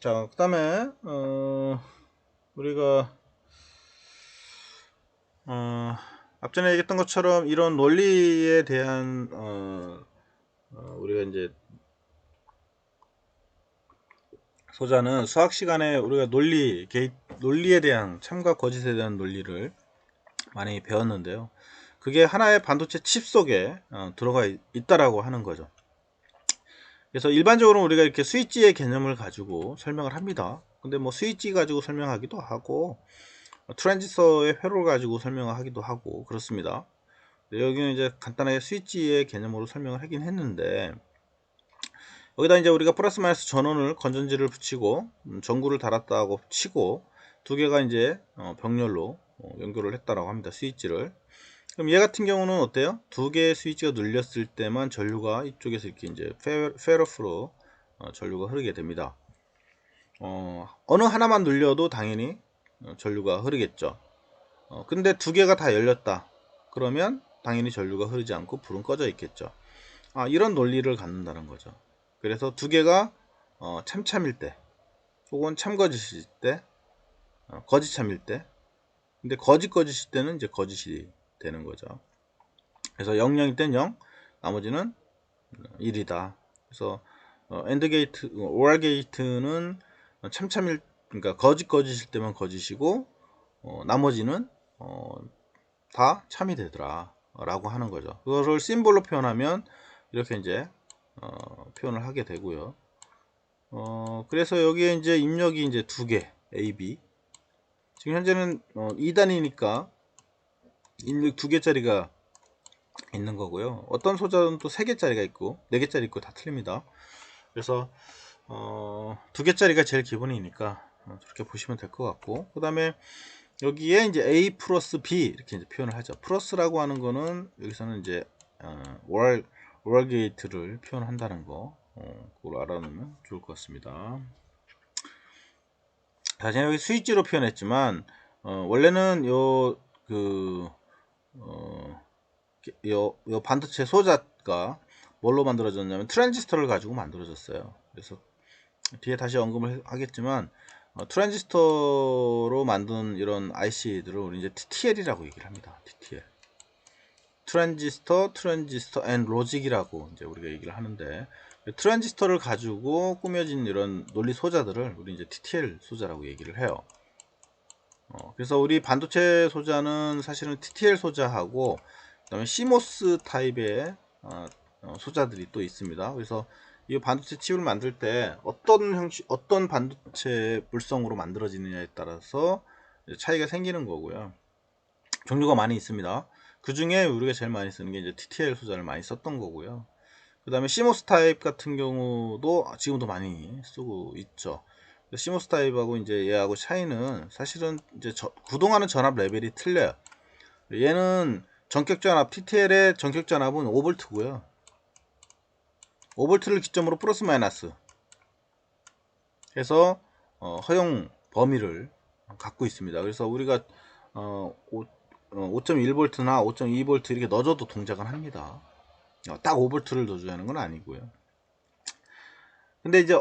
자, 그 다음에 우리가 앞전에 얘기했던 것처럼 이런 논리에 대한 우리가 이제 소자는 수학 시간에 우리가 논리에 대한 참과 거짓에 대한 논리를 많이 배웠는데요. 그게 하나의 반도체 칩 속에 들어가 있다라고 하는 거죠. 그래서 일반적으로 우리가 이렇게 스위치의 개념을 가지고 설명을 합니다. 근데 뭐 스위치 가지고 설명하기도 하고 트랜지스터의 회로를 가지고 설명을 하기도 하고 그렇습니다. 여기는 이제 간단하게 스위치의 개념으로 설명을 하긴 했는데, 여기다 이제 우리가 플러스 마이너스 전원을 건전지를 붙이고 전구를 달았다고 치고 두 개가 이제 병렬로 연결을 했다라고 합니다. 스위치를. 그럼 얘 같은 경우는 어때요? 두 개의 스위치가 눌렸을 때만 전류가 이쪽에서 이렇게 이제 페러프로 전류가 흐르게 됩니다. 어느 하나만 눌려도 당연히 전류가 흐르겠죠. 근데 두 개가 다 열렸다. 그러면 당연히 전류가 흐르지 않고 불은 꺼져 있겠죠. 이런 논리를 갖는다는 거죠. 그래서 두 개가 참참일 때 혹은 참거짓일 때 거짓참일 때, 근데 거짓거짓일 때는 이제 거짓이 되는 거죠. 그래서 00일 땐 0, 나머지는 1이다. 그래서 엔드 게이트, 오알 게이트는 참참일, 그러니까 거짓거짓일 때만 거짓이고 나머지는 다 참이 되더라 라고 하는 거죠. 그거를 심볼로 표현하면 이렇게 이제 표현을 하게 되고요. 그래서 여기에 이제 입력이 이제 두 개, A, B. 지금 현재는 2단이니까 입력 두 개짜리가 있는 거고요. 어떤 소자는 또 3개짜리가 있고 4개짜리 있고 다 틀립니다. 그래서 두 개짜리가 제일 기본이니까 그렇게 보시면 될 것 같고, 그 다음에 여기에 이제 A 플러스 B 이렇게 이제 표현을 하죠. 플러스라고 하는 거는 여기서는 이제 오랄 게이트를 표현한다는 거, 그걸 알아놓으면 좋을 것 같습니다. 자, 제가 여기 스위치로 표현했지만 원래는 요 반도체 소자가 뭘로 만들어졌냐면 트랜지스터를 가지고 만들어졌어요. 그래서 뒤에 다시 언급을 하겠지만 트랜지스터로 만든 이런 IC들을 우리 이제 TTL이라고 얘기를 합니다. TTL. 트랜지스터 앤 로직이라고 이제 우리가 얘기를 하는데, 트랜지스터를 가지고 꾸며진 이런 논리 소자들을 우리 이제 TTL 소자라고 얘기를 해요. 그래서 우리 반도체 소자는 사실은 TTL 소자하고 그다음에 CMOS 타입의 소자들이 또 있습니다. 그래서 이 반도체 칩을 만들 때 어떤 반도체 물성으로 만들어지느냐에 따라서 차이가 생기는 거고요. 종류가 많이 있습니다. 그 중에 우리가 제일 많이 쓰는 게 이제 TTL 소자를 많이 썼던 거고요. 그 다음에 CMOS 타입 같은 경우도 지금도 많이 쓰고 있죠. CMOS 타입하고 이제 얘하고 차이는 사실은 이제 구동하는 전압 레벨이 틀려요. 얘는 전격 전압, TTL의 전격 전압은 5V고요. 5V를 기점으로 플러스 마이너스 해서 허용 범위를 갖고 있습니다. 그래서 우리가 5.1V나 5.2V 이렇게 넣어줘도 동작은 합니다. 딱 5V를 넣어줘야 하는 건 아니고요. 근데 이제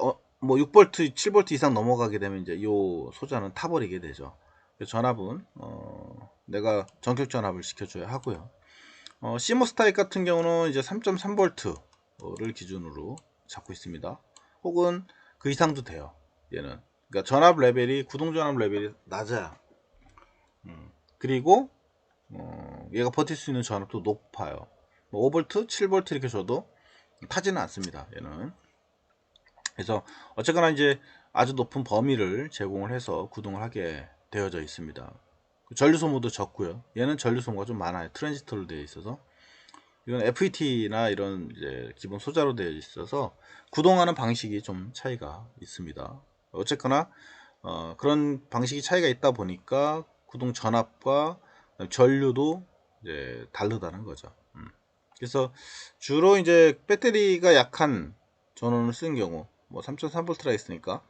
뭐 6V, 7V 이상 넘어가게 되면 이제 이 소자는 타버리게 되죠. 전압은 내가 전격 전압을 시켜줘야 하고요. CMOS 타입 같은 경우는 이제 3.3V를 기준으로 잡고 있습니다. 혹은 그 이상도 돼요. 얘는. 그러니까 전압 레벨이, 구동 전압 레벨이 낮아요. 그리고 얘가 버틸 수 있는 전압도 높아요. 뭐 5V, 7V 이렇게 줘도 타지는 않습니다. 얘는. 그래서 어쨌거나 이제 아주 높은 범위를 제공을 해서 구동을 하게 되어져 있습니다. 전류 소모도 적고요. 얘는 전류 소모가 좀 많아요. 트랜지스터로 되어 있어서. 이건 FET나 이런 이제 기본 소자로 되어 있어서 구동하는 방식이 좀 차이가 있습니다. 어쨌거나 그런 방식이 차이가 있다 보니까 구동 전압과 전류도 이제 다르다는 거죠. 그래서 주로 이제 배터리가 약한 전원을 쓰는 경우, 뭐 3.3V가 있으니까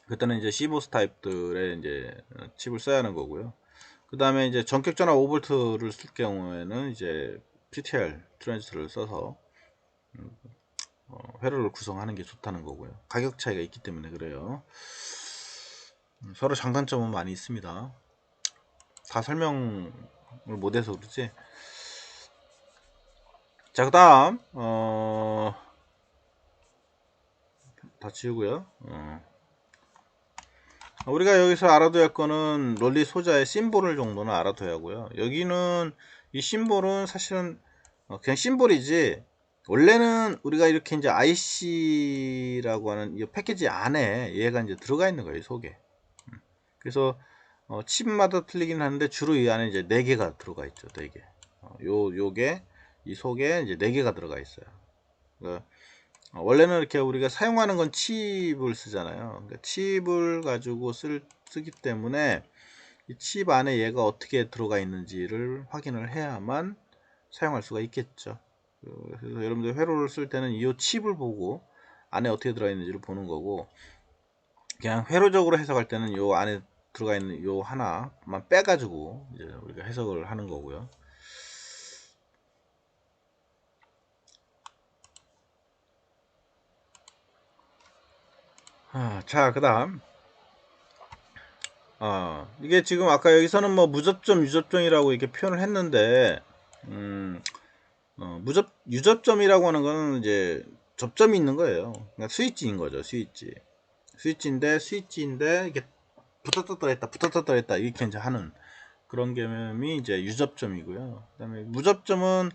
그때는 이제 CMOS 타입들의 이제 칩을 써야 하는 거고요. 그 다음에 이제 전격 전압 5V를 쓸 경우에는 이제 TTL 트랜지스터를 써서 회로를 구성하는 게 좋다는 거고요. 가격 차이가 있기 때문에 그래요. 서로 장단점은 많이 있습니다. 다 설명을 못해서 그렇지. 자, 그 다음 다 지우고요. 우리가 여기서 알아둬야 할 거는 롤리 소자의 심볼을 정도는 알아둬야 하고요. 여기는 이 심볼은 사실은 그냥 심볼이지, 원래는 우리가 이렇게 이제 IC라고 하는 이 패키지 안에 얘가 이제 들어가 있는 거예요, 속에. 그래서 칩마다 틀리긴 하는데 주로 이 안에 이제 4개가 들어가 있죠. 4개. 요게 이 속에 이제 4개가 들어가 있어요. 그러니까 원래는 이렇게 우리가 사용하는 건 칩을 쓰잖아요. 그러니까 칩을 가지고 쓰기 때문에 이 칩 안에 얘가 어떻게 들어가 있는지를 확인을 해야만 사용할 수가 있겠죠. 그래서 여러분들 회로를 쓸 때는 이 칩을 보고 안에 어떻게 들어가 있는지를 보는 거고, 그냥 회로적으로 해석할 때는 요 안에 들어가 있는 요 하나만 빼가지고 이제 우리가 해석을 하는 거고요. 자, 그 다음 이게 지금 아까 여기서는 뭐 무접점, 유접점이라고 이렇게 표현을 했는데, 유접점이라고 하는 거는 이제 접점이 있는 거예요. 그러니까 스위치인 거죠, 스위치. 스위치인데 이게 붙었다 떨어졌다, 붙었다 떨어졌다 이렇게 이제 하는 그런 개념이 이제 유접점이고요. 그다음에 무접점은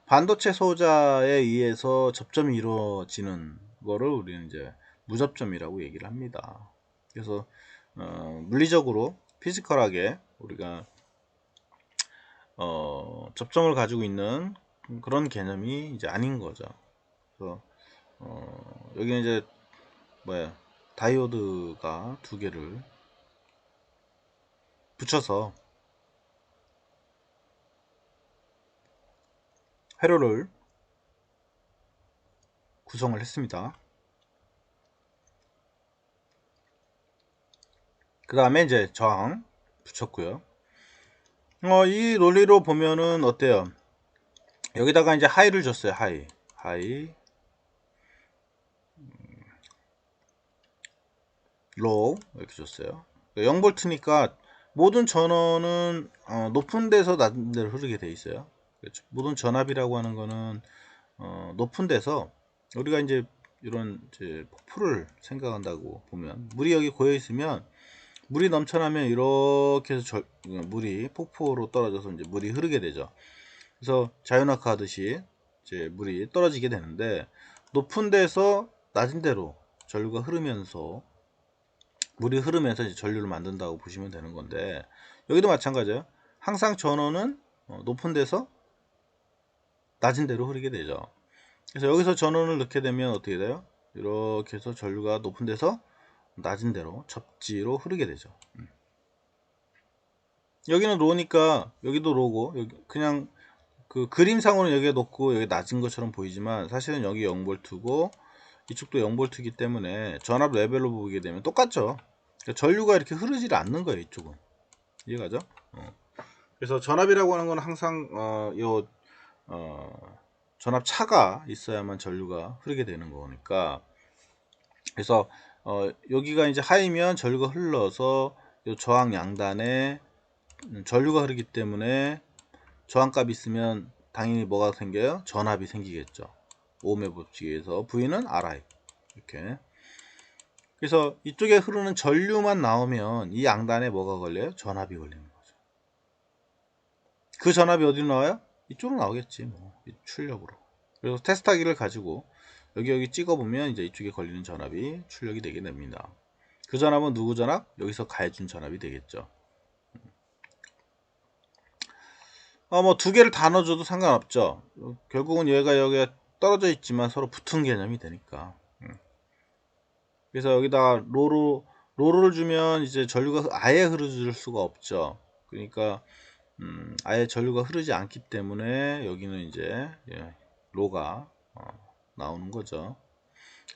반도체 소자에 의해서 접점이 이루어지는 거를 우리는 이제 무접점이라고 얘기를 합니다. 그래서 물리적으로 피지컬하게 우리가 접점을 가지고 있는 그런 개념이 이제 아닌 거죠. 그래서 여기는 이제 뭐야, 다이오드가 2개를 붙여서 회로를 구성을 했습니다. 그 다음에 이제 저항 붙였고요. 이 논리로 보면은 어때요? 여기다가 이제 하이를 줬어요. 하이, 로우 이렇게 줬어요. 0V니까 모든 전원은 높은 데서 낮은 데로 흐르게 돼 있어요. 그렇죠. 모든 전압이라고 하는 거는 높은 데서, 우리가 이제 이런 이제 폭포를 생각한다고 보면, 물이 여기 고여 있으면 물이 넘쳐나면 이렇게 해서 물이 폭포로 떨어져서 이제 물이 흐르게 되죠. 그래서 자유낙하 하듯이 이제 물이 떨어지게 되는데, 높은 데서 낮은 데로 전류가 흐르면서 물이 흐르면서 이제 전류를 만든다고 보시면 되는 건데, 여기도 마찬가지예요. 항상 전원은 높은 데서 낮은 데로 흐르게 되죠. 그래서 여기서 전원을 넣게 되면 어떻게 돼요? 이렇게 해서 전류가 높은 데서 낮은 데로 접지로 흐르게 되죠. 여기는 로니까 여기도 로고, 여기 그냥 그 그림상으로는 여기가 높고 여기 낮은 것처럼 보이지만 사실은 여기 0V고 이쪽도 0V이기 때문에 전압 레벨로 보게 되면 똑같죠. 그러니까 전류가 이렇게 흐르질 않는 거예요, 이쪽은. 이해가죠? 그래서 전압이라고 하는 건 항상 전압 차가 있어야만 전류가 흐르게 되는 거니까. 그래서 여기가 이제 하이면 전류가 흘러서 요 저항 양단에 전류가 흐르기 때문에 저항값이 있으면 당연히 뭐가 생겨요? 전압이 생기겠죠. 오음의 법칙에 의해서 V는 RI 이렇게. 그래서 이쪽에 흐르는 전류만 나오면 이 양단에 뭐가 걸려요? 전압이 걸리는 거죠. 그 전압이 어디로 나와요? 이쪽으로 나오겠지, 뭐 출력으로. 그래서 테스타기를 가지고 여기 찍어보면 이제 이쪽에 걸리는 전압이 출력이 되게 됩니다. 그 전압은 누구 전압? 여기서 가해준 전압이 되겠죠. 뭐 2개를 다 넣어줘도 상관없죠. 결국은 얘가 여기가 떨어져 있지만 서로 붙은 개념이 되니까. 그래서 여기다 로를 주면 이제 전류가 아예 흐르줄 수가 없죠. 그러니까 아예 전류가 흐르지 않기 때문에 여기는 이제 로가 나오는 거죠.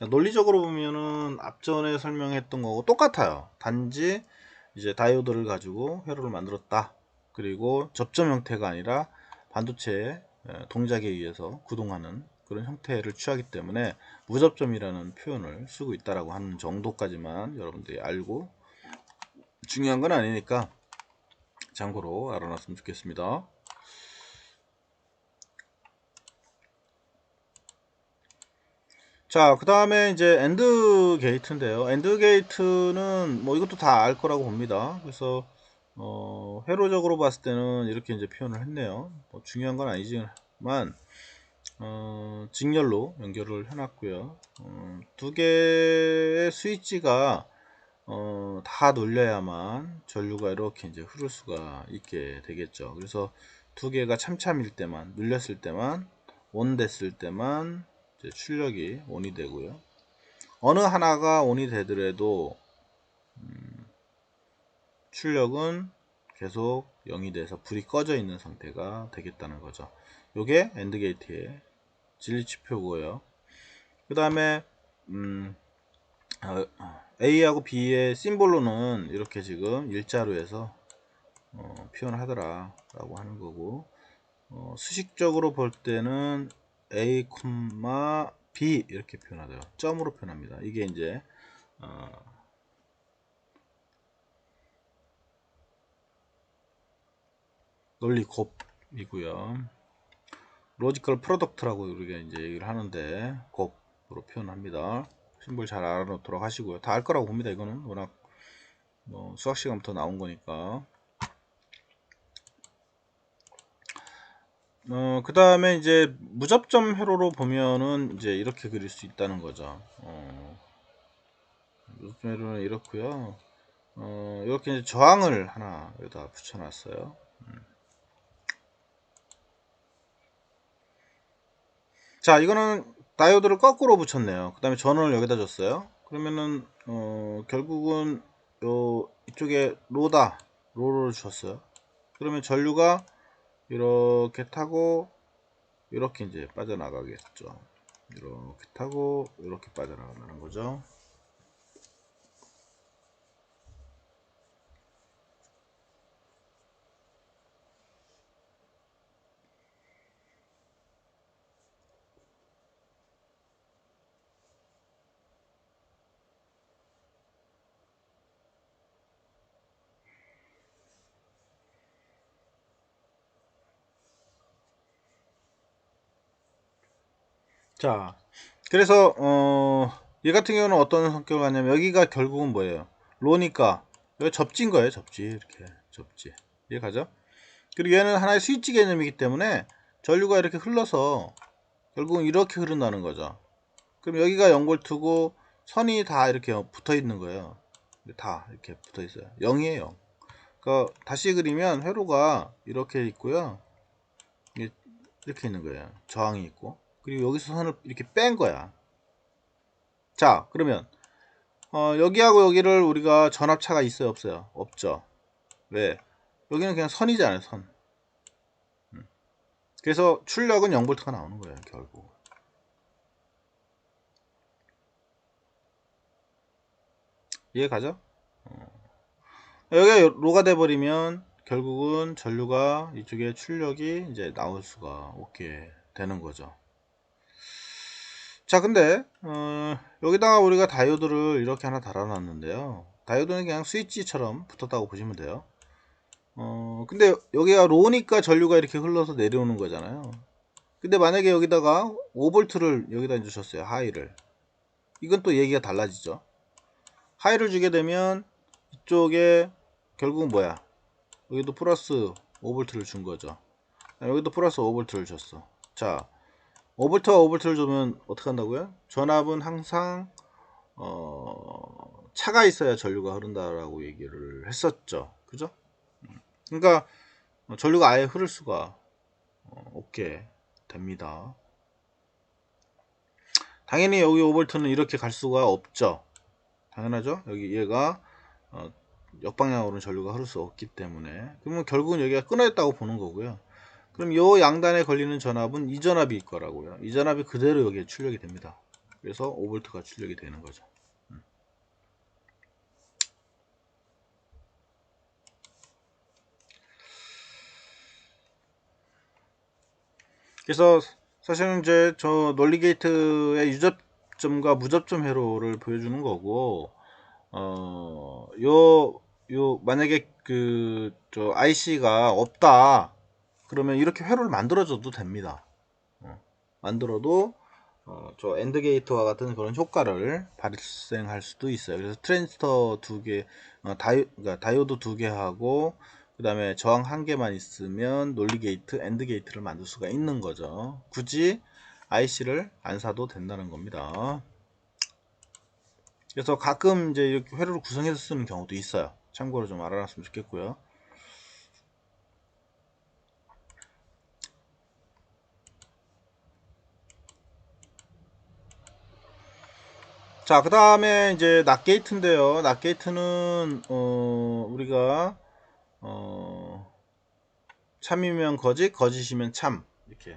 논리적으로 보면은 앞전에 설명했던 거고 똑같아요. 단지 이제 다이오드를 가지고 회로를 만들었다. 그리고 접점 형태가 아니라 반도체 동작에 의해서 구동하는 그런 형태를 취하기 때문에 무접점이라는 표현을 쓰고 있다라고 하는 정도까지만 여러분들이 알고, 중요한 건 아니니까 참고로 알아놨으면 좋겠습니다. 자, 그 다음에 이제 엔드 게이트인데요. 엔드 게이트는 뭐 이것도 다 알 거라고 봅니다. 그래서 회로적으로 봤을 때는 이렇게 이제 표현을 했네요. 뭐 중요한 건 아니지만 직렬로 연결을 해놨고요. 두 개의 스위치가 다 눌려야만 전류가 이렇게 이제 흐를 수가 있게 되겠죠. 그래서 두 개가 참참일 때만, 눌렸을 때만, 온 됐을 때만 이제 출력이 온이 되고요. 어느 하나가 온이 되더라도 출력은 계속 0이 돼서 불이 꺼져 있는 상태가 되겠다는 거죠. 요게 엔드 게이트의 진리치표고요. 그 다음에 A하고 B의 심볼로는 이렇게 지금 일자로 해서 표현하더라 라고 하는 거고, 수식적으로 볼 때는 A, B 이렇게 표현하더라, 점으로 표현합니다. 이게 이제 논리 곱이고요. 로지컬 프로덕트라고 우리가 이제 얘기를 하는데 곱으로 표현합니다. 심볼 잘 알아놓도록 하시고요. 다 알 거라고 봅니다. 이거는 워낙 수학 시간부터 나온 거니까. 그 다음에 이제 무접점 회로로 보면은 이제 이렇게 그릴 수 있다는 거죠. 무접점 회로는 이렇고요. 이렇게 이제 저항을 하나 여기다 붙여놨어요. 자, 이거는 다이오드를 거꾸로 붙였네요. 그 다음에 전원을 여기다 줬어요. 그러면은 결국은 이쪽에 로를 줬어요. 그러면 전류가 이렇게 타고 이렇게 이제 빠져나가겠죠. 이렇게 타고 이렇게 빠져나간다는 거죠. 자, 그래서 얘 같은 경우는 어떤 성격을 갖냐면, 여기가 결국은 뭐예요? 로니까 여기 접지인 거예요. 접지. 이렇게 접지. 이해 가죠? 그리고 얘는 하나의 스위치 개념이기 때문에 전류가 이렇게 흘러서 결국은 이렇게 흐른다는 거죠. 그럼 여기가 0볼트고 선이 다 이렇게 붙어 있는 거예요. 다 이렇게 붙어 있어요. 0이에요. 그러니까 다시 그리면 회로가 이렇게 있고요. 이렇게 있는 거예요. 저항이 있고. 그리고 여기서 선을 이렇게 뺀 거야. 자, 그러면 여기하고 여기를 우리가 전압차가 있어요, 없어요? 없죠. 왜? 여기는 그냥 선이잖아요, 선. 그래서 출력은 0볼트가 나오는 거예요, 결국. 이해 가죠? 여기가 로가 돼버리면 결국은 전류가 이쪽에 출력이 이제 나올 수가 없게 되는 거죠. 자, 근데 여기다가 우리가 다이오드를 이렇게 하나 달아놨는데요. 다이오드는 그냥 스위치처럼 붙었다고 보시면 돼요. 근데 여기가 로니까 전류가 이렇게 흘러서 내려오는 거잖아요. 근데 만약에 여기다가 5볼트를 여기다 주셨어요. 하이를. 이건 또 얘기가 달라지죠. 하이를 주게 되면 이쪽에 결국은 뭐야? 여기도 플러스 5볼트를 준 거죠. 여기도 플러스 5볼트를 줬어. 자, 5볼트와 5볼트를 주면 어떻게 한다고요? 전압은 항상 차가 있어야 전류가 흐른다라고 얘기를 했었죠. 그죠? 그러니까 전류가 아예 흐를 수가 없게 됩니다. 당연히 여기 5볼트는 이렇게 갈 수가 없죠. 당연하죠. 여기 얘가 역방향으로는 전류가 흐를 수 없기 때문에, 그러면 결국은 여기가 끊어졌다고 보는 거고요. 그럼 이 양단에 걸리는 전압은 이 전압일 거라고요. 이 전압이 그대로 여기에 출력이 됩니다. 그래서 5볼트가 출력이 되는 거죠. 그래서 사실은 이제 저 논리 게이트의 유접점과 무접점 회로를 보여주는 거고, 만약에 저 IC가 없다. 그러면 이렇게 회로를 만들어줘도 됩니다. 만들어도 저 엔드 게이트와 같은 그런 효과를 발생할 수도 있어요. 그래서 트랜지스터 두 개, 그러니까 다이오드 두 개 하고 그 다음에 저항 한 개만 있으면 논리 게이트, 엔드 게이트를 만들 수가 있는 거죠. 굳이 IC를 안 사도 된다는 겁니다. 그래서 가끔 이제 이렇게 회로를 구성해서 쓰는 경우도 있어요. 참고로 좀 알아놨으면 좋겠고요. 자, 그 다음에 이제 낫게이트인데요. 낫게이트는 우리가 참이면 거짓, 거짓이면 참 이렇게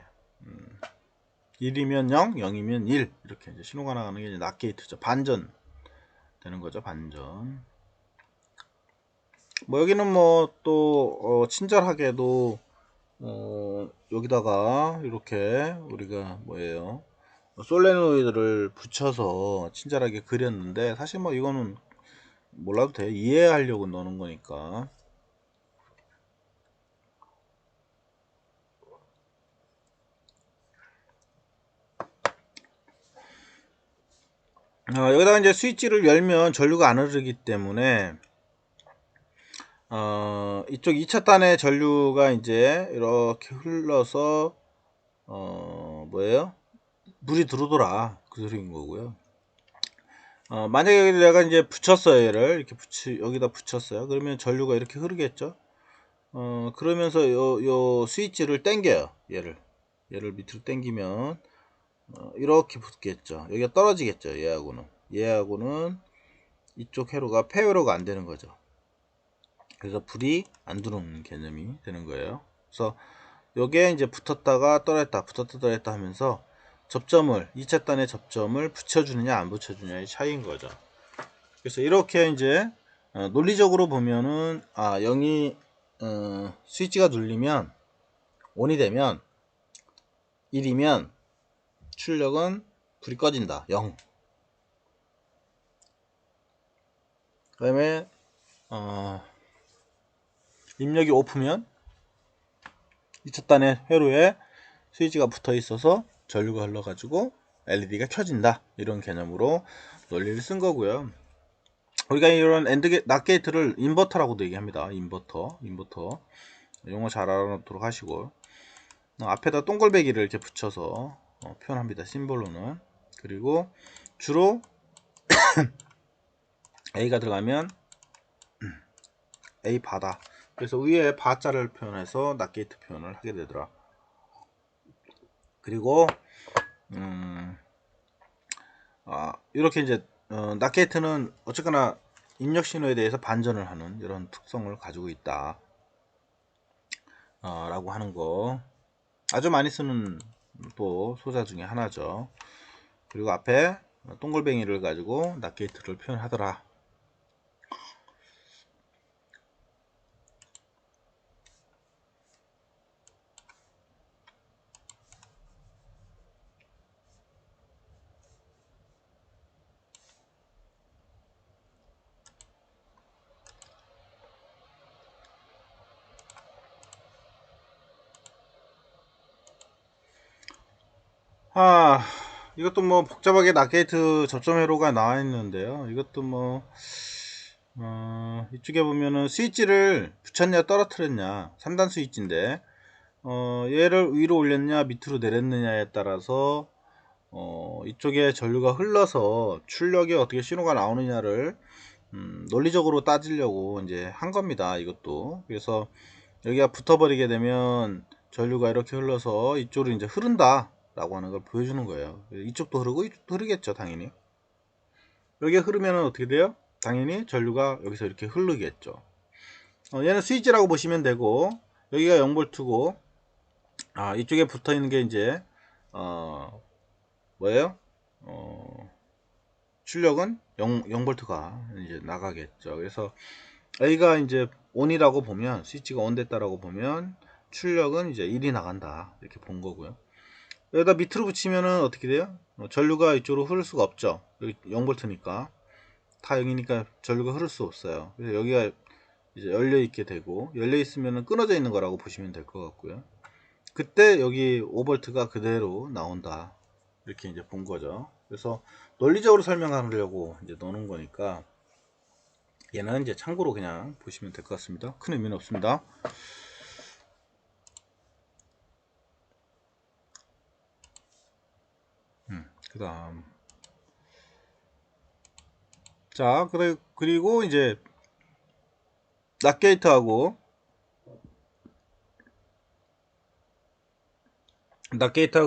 1이면 0, 0이면 1 이렇게 이제 신호가 나가는 게 이제 낫게이트죠. 반전 되는 거죠. 반전. 뭐 여기는 뭐 또 친절하게도 여기다가 이렇게 우리가 뭐예요? 솔레노이드를 붙여서 친절하게 그렸는데 사실 뭐 이거는 몰라도 돼. 이해하려고 넣는 거니까. 여기다가 이제 스위치를 열면 전류가 안 흐르기 때문에 이쪽 2차 단의 전류가 이제 이렇게 흘러서 뭐예요? 물이 들어오더라 그 소리인 거고요. 만약에 내가 이제 붙였어요. 얘를 이렇게 여기다 붙였어요. 그러면 전류가 이렇게 흐르겠죠. 그러면서 요 스위치를 당겨요. 얘를 밑으로 당기면 이렇게 붙겠죠. 여기가 떨어지겠죠. 얘하고는 이쪽 회로가 폐회로가 안 되는 거죠. 그래서 불이 안 들어오는 개념이 되는 거예요. 그래서 요게 이제 붙었다가 떨어졌다 붙었다 떨어졌다 하면서 접점을 2차 단의 접점을 붙여주느냐 안 붙여주느냐의 차이인 거죠. 그래서 이렇게 이제 논리적으로 보면은 0이 스위치가 눌리면 ON이 되면 1이면 출력은 불이 꺼진다 0. 그 다음에 입력이 오프면 2차 단의 회로에 스위치가 붙어 있어서 전류가 흘러 가지고 LED가 켜진다 이런 개념으로 논리를 쓴 거고요. 우리가 이런 낫게이트를 인버터라고도 얘기합니다. 인버터 용어 잘 알아놓도록 하시고 앞에다 동글배기를 이렇게 붙여서 표현합니다. 심볼로는. 그리고 주로 A가 들어가면 A 바다. 그래서 위에 바자를 표현해서 낫게이트 표현을 하게 되더라. 그리고 이렇게 이제 낫게이트는 어쨌거나 입력 신호에 대해서 반전을 하는 이런 특성을 가지고 있다 라고 하는 거 아주 많이 쓰는 또 소자 중에 하나죠. 그리고 앞에 동글뱅이를 가지고 낫게이트를 표현하더라. 이것도 뭐 복잡하게 낫게이트 접점 회로가 나와 있는데요. 이것도 뭐 이쪽에 보면은 스위치를 붙였냐 떨어뜨렸냐 3단 스위치인데 얘를 위로 올렸냐 밑으로 내렸느냐에 따라서 이쪽에 전류가 흘러서 출력에 어떻게 신호가 나오느냐를 논리적으로 따지려고 이제 한 겁니다. 이것도. 그래서 여기가 붙어버리게 되면 전류가 이렇게 흘러서 이쪽으로 이제 흐른다 라고 하는 걸 보여주는 거예요. 이쪽도 흐르고 이쪽도 흐르겠죠. 당연히 여기가 흐르면 어떻게 돼요? 당연히 전류가 여기서 이렇게 흐르겠죠. 얘는 스위치라고 보시면 되고 여기가 0V고 이쪽에 붙어 있는 게 이제 뭐예요? 출력은 0V가 이제 나가겠죠. 그래서 A가 이제 ON이라고 보면 스위치가 ON 됐다라고 보면 출력은 이제 1이 나간다 이렇게 본 거고요. 여기다 밑으로 붙이면은 어떻게 돼요? 전류가 이쪽으로 흐를 수가 없죠. 여기 0V니까 다 0이니까 전류가 흐를 수 없어요. 그래서 여기가 이제 열려 있게 되고, 열려 있으면은 끊어져 있는 거라고 보시면 될 것 같고요. 그때 여기 5V가 그대로 나온다, 이렇게 이제 본 거죠. 그래서 논리적으로 설명하려고 이제 넣는 거니까 얘는 이제 참고로 그냥 보시면 될 것 같습니다. 큰 의미는 없습니다. 그 다음, 자, 그리고 이제 낫게이트하고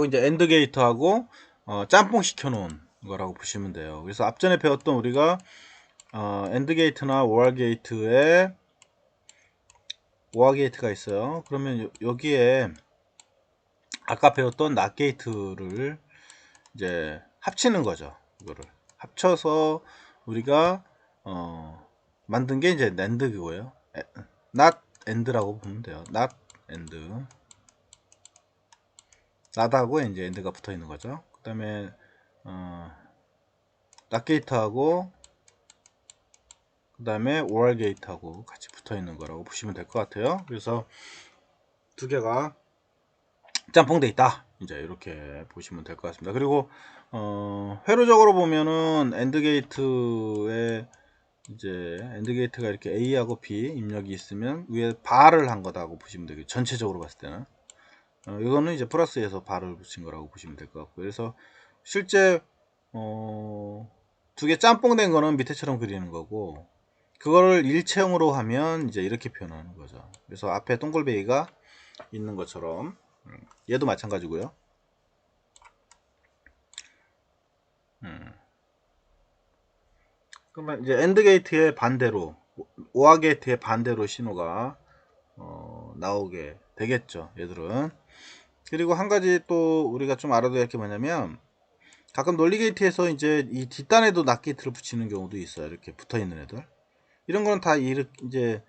이제 엔드게이트하고 짬뽕 시켜 놓은 거라고 보시면 돼요. 그래서 앞전에 배웠던 우리가 엔드게이트나 오알게이트에 오알게이트가 있어요. 그러면 여기에 아까 배웠던 낫게이트를 이제 합치는 거죠. 이거를 합쳐서 우리가 만든 게 이제 낸드고요. not and라고 보면 돼요. not and, not하고 이제 and가 붙어 있는 거죠. 그 다음에 not gate하고 그 다음에 or gate하고 같이 붙어 있는 거라고 보시면 될 것 같아요. 그래서 두 개가 짬뽕돼 있다, 이제 이렇게 보시면 될 것 같습니다. 그리고 회로적으로 보면은 엔드 게이트에 이제 엔드 게이트가 이렇게 A하고 B 입력이 있으면 위에 바를 한 거다고 보시면 되겠죠. 전체적으로 봤을 때는 이거는 이제 플러스에서 바를 붙인 거라고 보시면 될 것 같고요. 그래서 실제 두 개 짬뽕 된 거는 밑에처럼 그리는 거고, 그거를 일체형으로 하면 이제 이렇게 표현하는 거죠. 그래서 앞에 동글베이가 있는 것처럼 얘도 마찬가지고요. 그러면 이제 엔드 게이트의 반대로, 오아 게이트의 반대로 신호가 나오게 되겠죠, 얘들은. 그리고 한 가지 또 우리가 좀 알아둬야 할 게 뭐냐면, 가끔 논리 게이트에서 이제 이 뒷단에도 낫 게이트를 붙이는 경우도 있어요. 이렇게 붙어 있는 애들. 이런 거는 다 이제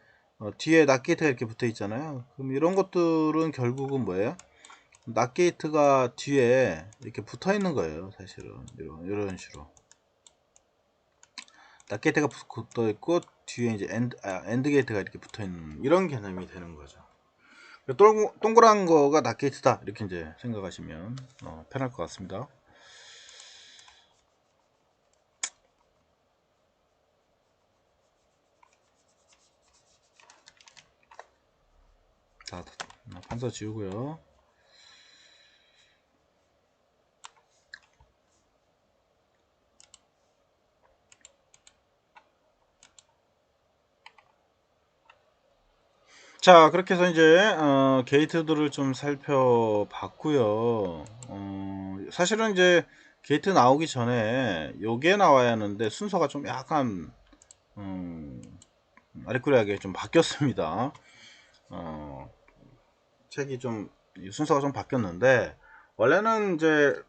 뒤에 낫 게이트가 이렇게 붙어 있잖아요. 그럼 이런 것들은 결국은 뭐예요? 낫 게이트가 뒤에 이렇게 붙어 있는 거예요, 사실은. 이런 식으로. 낫 게이트가 붙어 있고 뒤에 이제 엔드 게이트가 이렇게 붙어 있는 이런 개념이 되는 거죠. 동그란 거가 낫 게이트다, 이렇게 이제 생각하시면 편할 것 같습니다. 자, 판서 지우고요. 자, 그렇게 해서 이제 게이트들을 좀 살펴봤고요. 사실은 이제 게이트 나오기 전에 요게 나와야 하는데 순서가 좀 약간 아리꾸리하게 좀 바뀌었습니다. 책이 좀 순서가 좀 바뀌었는데, 원래는 이제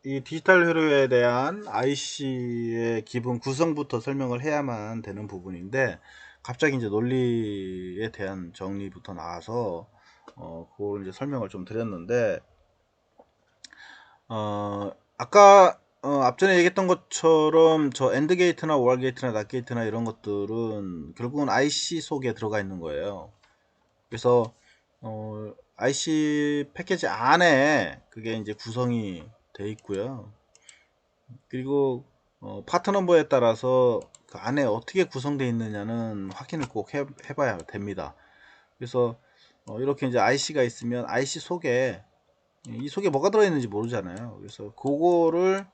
이 디지털 회로에 대한 IC의 기본 구성부터 설명을 해야만 되는 부분인데, 갑자기 이제 논리에 대한 정리부터 나와서 그걸 이제 설명을 좀 드렸는데, 아까 앞전에 얘기했던 것처럼 저 엔드 게이트나 오알 게이트나 낫 게이트나 이런 것들은 결국은 IC 속에 들어가 있는 거예요. 그래서 IC 패키지 안에 그게 이제 구성이 돼 있고요. 그리고 파트 넘버에 따라서 그 안에 어떻게 구성되어 있느냐는 확인을 꼭 해봐야 됩니다. 그래서 이렇게 이제 IC가 있으면 IC 속에 이 속에 뭐가 들어있는지 모르잖아요. 그래서 그거를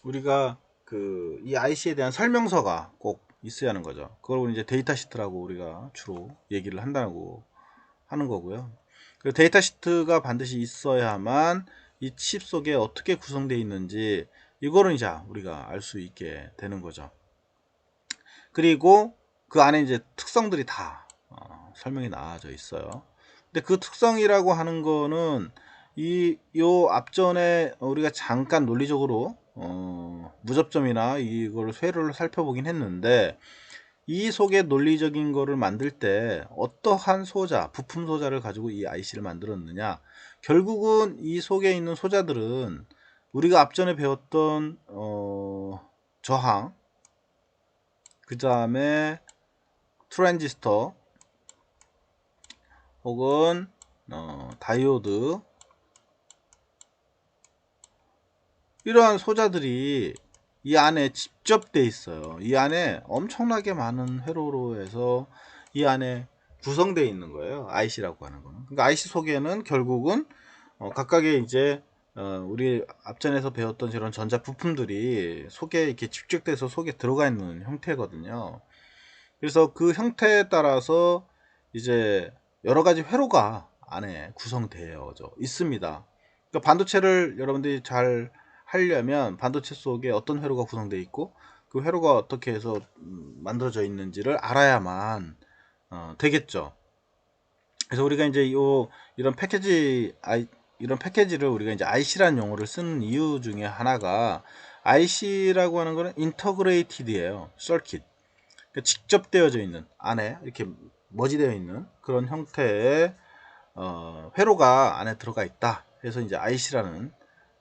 우리가 이 IC에 대한 설명서가 꼭 있어야 하는 거죠. 그걸 이제 데이터 시트라고 우리가 주로 얘기를 한다고 하는 거고요. 그 데이터 시트가 반드시 있어야만 이 칩 속에 어떻게 구성되어 있는지 이거를 이제 우리가 알 수 있게 되는 거죠. 그리고 그 안에 이제 특성들이 다 설명이 나와져 있어요. 근데 그 특성이라고 하는 거는 요 앞전에 우리가 잠깐 논리적으로 무접점이나 이걸 회로를 살펴보긴 했는데, 이 속에 논리적인 거를 만들 때 어떠한 소자, 부품 소자를 가지고 이 IC를 만들었느냐, 결국은 이 속에 있는 소자들은 우리가 앞전에 배웠던 저항, 그 다음에 트랜지스터 혹은 다이오드, 이러한 소자들이 이 안에 집접돼 있어요. 이 안에 엄청나게 많은 회로로 해서 이 안에 구성되어 있는 거예요. IC라고 하는 거는. 그러니까 IC 속에는 결국은 각각의 이제 우리 앞전에서 배웠던 이런 전자 부품들이 속에 이렇게 집적돼서 속에 들어가 있는 형태거든요. 그래서 그 형태에 따라서 이제 여러 가지 회로가 안에 구성되어 있습니다. 그러니까 반도체를 여러분들이 잘 하려면 반도체 속에 어떤 회로가 구성되어 있고 그 회로가 어떻게 해서 만들어져 있는지를 알아야만 되겠죠. 그래서 우리가 이제 이런 이런 패키지를 우리가 이제 IC라는 용어를 쓰는 이유 중에 하나가, IC라고 하는 거는 인터그레이티드예요. 서킷. 그러니까 직접 되어져 있는, 안에 이렇게 머지되어 있는 그런 형태의 회로가 안에 들어가 있다. 그래서 이제 IC라는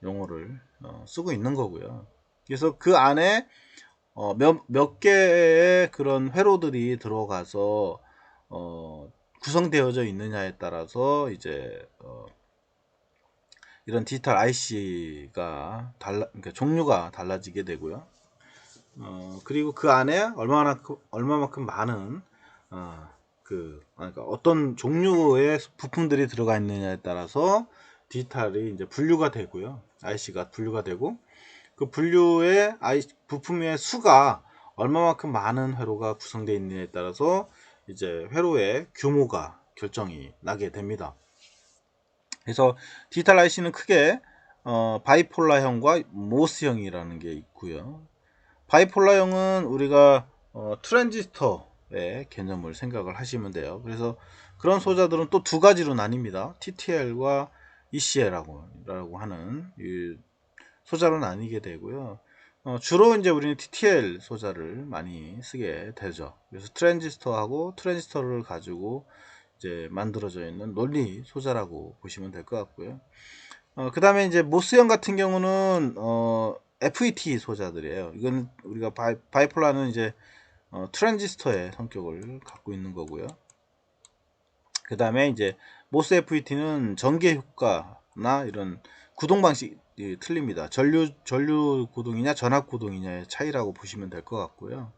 용어를 쓰고 있는 거고요. 그래서 그 안에 몇 개의 그런 회로들이 들어가서 구성되어져 있느냐에 따라서 이제 이런 디지털 IC가 그러니까 종류가 달라지게 되고요. 그리고 그 안에 얼마만큼 많은 그러니까 어떤 종류의 부품들이 들어가 있느냐에 따라서 디지털이 이제 분류가 되고요. IC가 분류가 되고, 그 분류의 부품의 수가 얼마만큼 많은 회로가 구성되어 있느냐에 따라서 이제 회로의 규모가 결정이 나게 됩니다. 그래서 디지털 IC는 크게 바이폴라형과 모스형이라는 게 있고요. 바이폴라형은 우리가 트랜지스터의 개념을 생각을 하시면 돼요. 그래서 그런 소자들은 또 두 가지로 나뉩니다. TTL과 ECL이라고 하는 소자로 나뉘게 되고요. 주로 이제 우리는 TTL 소자를 많이 쓰게 되죠. 그래서 트랜지스터를 가지고 이제 만들어져 있는 논리 소자라고 보시면 될 것 같고요. 그 다음에 이제 모스형 같은 경우는 FET 소자들이에요. 이건 우리가 바이폴라는 이제 트랜지스터의 성격을 갖고 있는 거고요. 그 다음에 이제 모스 FET는 전개 효과나 이런 구동 방식이 틀립니다. 전류 구동이냐 전압 구동이냐의 차이라고 보시면 될 것 같고요.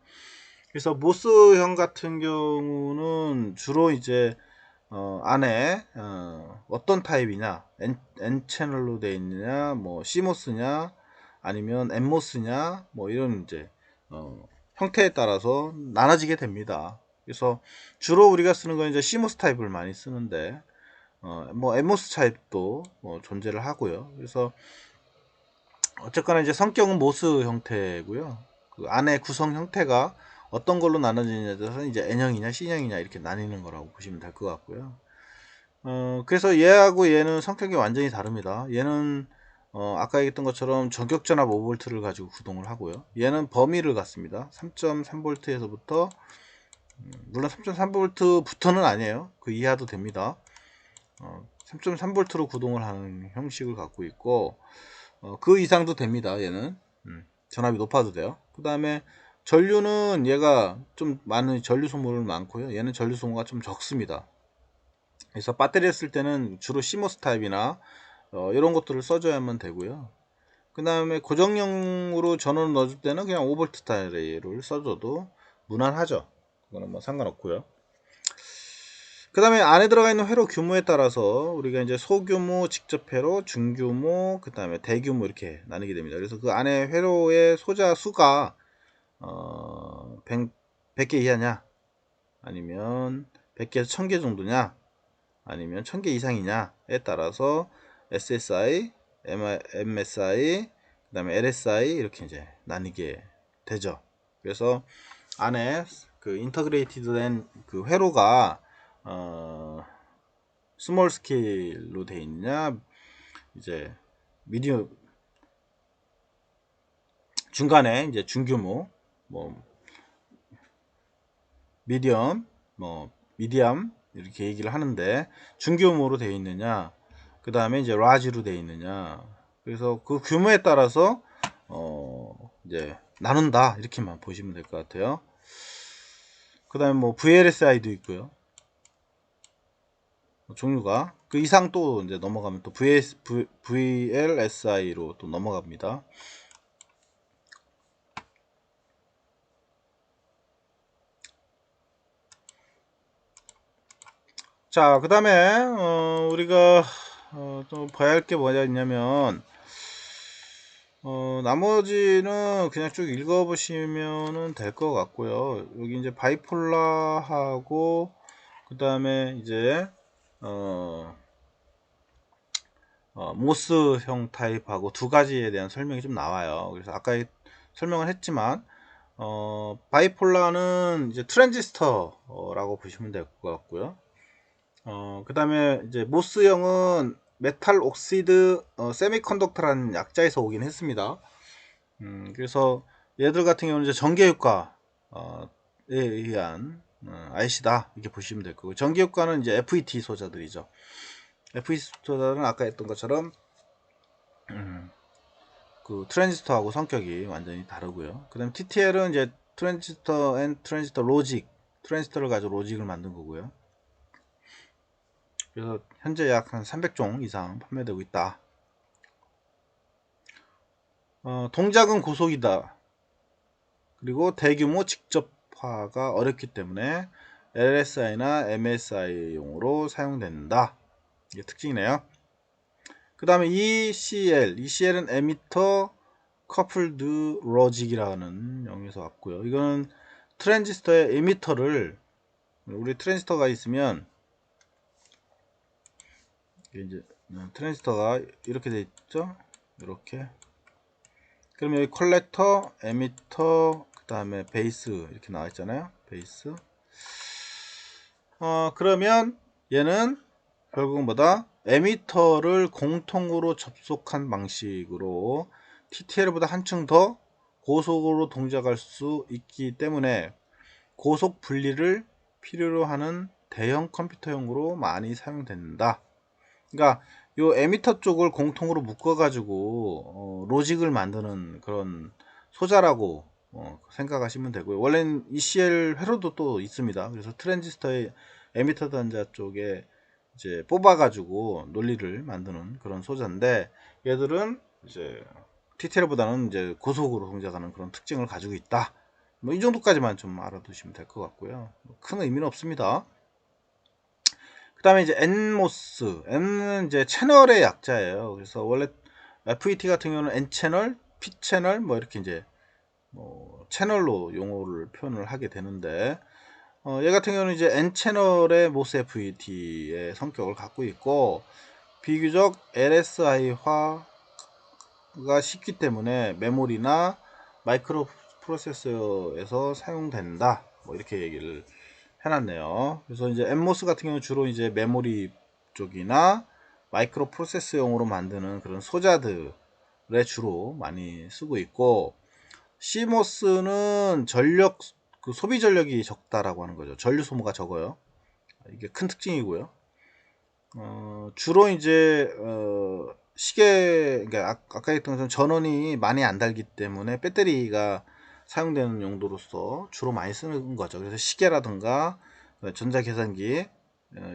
그래서 모스형 같은 경우는 주로 이제 안에 어떤 타입이냐, N 채널로 되어 있느냐, 뭐 CMOS냐, 아니면 NMOS냐, 뭐 이런 이제 형태에 따라서 나눠지게 됩니다. 그래서 주로 우리가 쓰는 건 이제 CMOS 타입을 많이 쓰는데, 뭐 NMOS 타입도 존재를 하고요. 그래서 어쨌거나 이제 성격은 모스 형태고요. 그 안에 구성 형태가 어떤 걸로 나눠지냐에 따라서 이제 N형이냐 C형이냐 이렇게 나뉘는 거라고 보시면 될 것 같고요. 그래서 얘하고 얘는 성격이 완전히 다릅니다. 얘는 아까 얘기했던 것처럼 전격전압 5V를 가지고 구동을 하고요. 얘는 범위를 갖습니다. 3.3V에서부터 물론 3.3V부터는 아니에요. 그 이하도 됩니다. 3.3V로 구동을 하는 형식을 갖고 있고, 그 이상도 됩니다. 얘는 전압이 높아도 돼요. 그 다음에 전류는 얘가 좀 많은 전류 소모를 많고요. 얘는 전류 소모가 좀 적습니다. 그래서 배터리를 쓸 때는 주로 CMOS 타입이나 이런 것들을 써줘야만 되고요. 그 다음에 고정용으로 전원을 넣어줄 때는 그냥 5V 타입을 써줘도 무난하죠. 그거는 뭐 상관없고요. 그 다음에 안에 들어가 있는 회로 규모에 따라서 우리가 이제 소규모 직접 회로, 중규모, 그 다음에 대규모 이렇게 나뉘게 됩니다. 그래서 그 안에 회로의 소자 수가 100개 이하냐, 아니면 100개에서 1000개 정도냐, 아니면 1000개 이상이냐에 따라서 SSI, MSI, 그 다음에 LSI 이렇게 이제 나뉘게 되죠. 그래서 안에 그 인터그레이티드 된 그 회로가 스몰 스케일로 되어 있느냐, 이제 미디엄, 중간에 이제 중규모, 뭐 미디엄, 뭐 미디엄 이렇게 얘기를 하는데, 중규모로 되어 있느냐, 그 다음에 이제 라지로 되어 있느냐. 그래서 그 규모에 따라서 이제 나눈다 이렇게만 보시면 될 것 같아요. 그 다음에 뭐 VLSI도 있고요. 종류가 그 이상 또 이제 넘어가면 또 VLSI로 또 넘어갑니다. 자, 그 다음에 우리가 또 봐야 할 게 뭐냐 있냐면 나머지는 그냥 쭉 읽어 보시면은 될 것 같고요. 여기 이제 바이폴라하고 그 다음에 이제 모스형 타입하고 두 가지에 대한 설명이 좀 나와요. 그래서 아까 설명을 했지만 바이폴라는 이제 트랜지스터라고 보시면 될 것 같고요. 그 다음에 이제 모스형은 메탈 옥시드 세미컨덕터라는 약자에서 오긴 했습니다. 그래서 얘들 같은 경우는 이제 전기효과에 의한 IC다 이렇게 보시면 될 거고, 전기효과는 이제 FET 소자들이죠. FET 소자는 아까 했던 것처럼 그 트랜지스터하고 성격이 완전히 다르고요. 그 다음 TTL은 이제 트랜지스터 앤 트랜지스터 로직, 트랜지스터를 가지고 로직을 만든 거고요. 그래서 현재 약 한 300종 이상 판매되고 있다. 동작은 고속이다. 그리고 대규모 직접화가 어렵기 때문에 LSI나 MSI용으로 사용된다. 이게 특징이네요. 그 다음에 ECL은 에미터 커플드 로직이라는 영에서 왔고요. 이거는 트랜지스터의 에미터를, 우리 트랜지스터가 있으면 이제 트랜지스터가 이렇게 돼 있죠. 이렇게. 그럼 여기 컬렉터, 에미터, 그 다음에 베이스 이렇게 나와 있잖아요. 베이스. 그러면 얘는 결국은 뭐다? 에미터를 공통으로 접속한 방식으로 TTL보다 한층 더 고속으로 동작할 수 있기 때문에 고속 분리를 필요로 하는 대형 컴퓨터용으로 많이 사용된다. 그러니까 요 에미터 쪽을 공통으로 묶어 가지고 로직을 만드는 그런 소자라고 생각하시면 되고요. 원래는 ECL 회로도 또 있습니다. 그래서 트랜지스터의 에미터 단자 쪽에 이제 뽑아 가지고 논리를 만드는 그런 소자인데, 얘들은 이제 TTL보다는 이제 고속으로 동작하는 그런 특징을 가지고 있다. 뭐 이 정도까지만 좀 알아두시면 될 것 같고요. 큰 의미는 없습니다. 그 다음에 이제 NMOS, N은 이제 채널의 약자예요. 그래서 원래 FET 같은 경우는 N채널, P채널 뭐 이렇게 이제 뭐 채널로 용어를 표현을 하게 되는데, 얘 같은 경우는 이제 N채널의 MOS FET의 성격을 갖고 있고, 비교적 LSI화가 쉽기 때문에 메모리나 마이크로 프로세서에서 사용된다. 뭐 이렇게 얘기를 해놨네요. 그래서 이제 엠모스 같은 경우 주로 이제 메모리 쪽이나 마이크로 프로세서용으로 만드는 그런 소자들에 주로 많이 쓰고 있고, CMOS는 전력, 그 소비 전력이 적다라고 하는 거죠. 전류 소모가 적어요. 이게 큰 특징이고요. 주로 이제 시계, 그러니까 아까 했던 것처럼 전원이 많이 안 달기 때문에 배터리가 사용되는 용도로서 주로 많이 쓰는 거죠. 그래서 시계라든가 전자계산기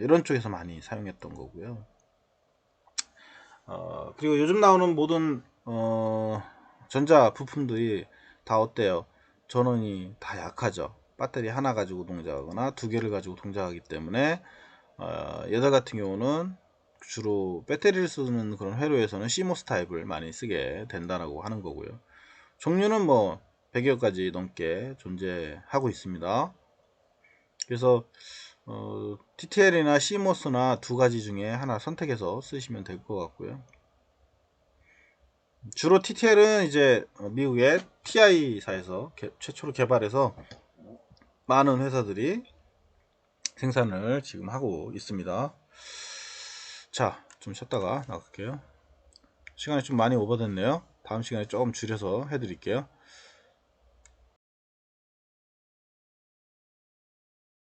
이런 쪽에서 많이 사용했던 거고요. 그리고 요즘 나오는 모든 전자 부품들이 다 어때요? 전원이 다 약하죠. 배터리 하나 가지고 동작하거나 두 개를 가지고 동작하기 때문에 얘들 같은 경우는 주로 배터리를 쓰는 그런 회로에서는 CMOS 타입을 많이 쓰게 된다고 하는 거고요. 종류는 뭐 100여 가지 넘게 존재하고 있습니다. 그래서 TTL이나 CMOS나 두 가지 중에 하나 선택해서 쓰시면 될 것 같고요. 주로 TTL은 이제 미국의 TI사에서 최초로 개발해서 많은 회사들이 생산을 지금 하고 있습니다. 자, 좀 쉬었다가 나갈게요. 시간이 좀 많이 오버됐네요. 다음 시간에 조금 줄여서 해드릴게요.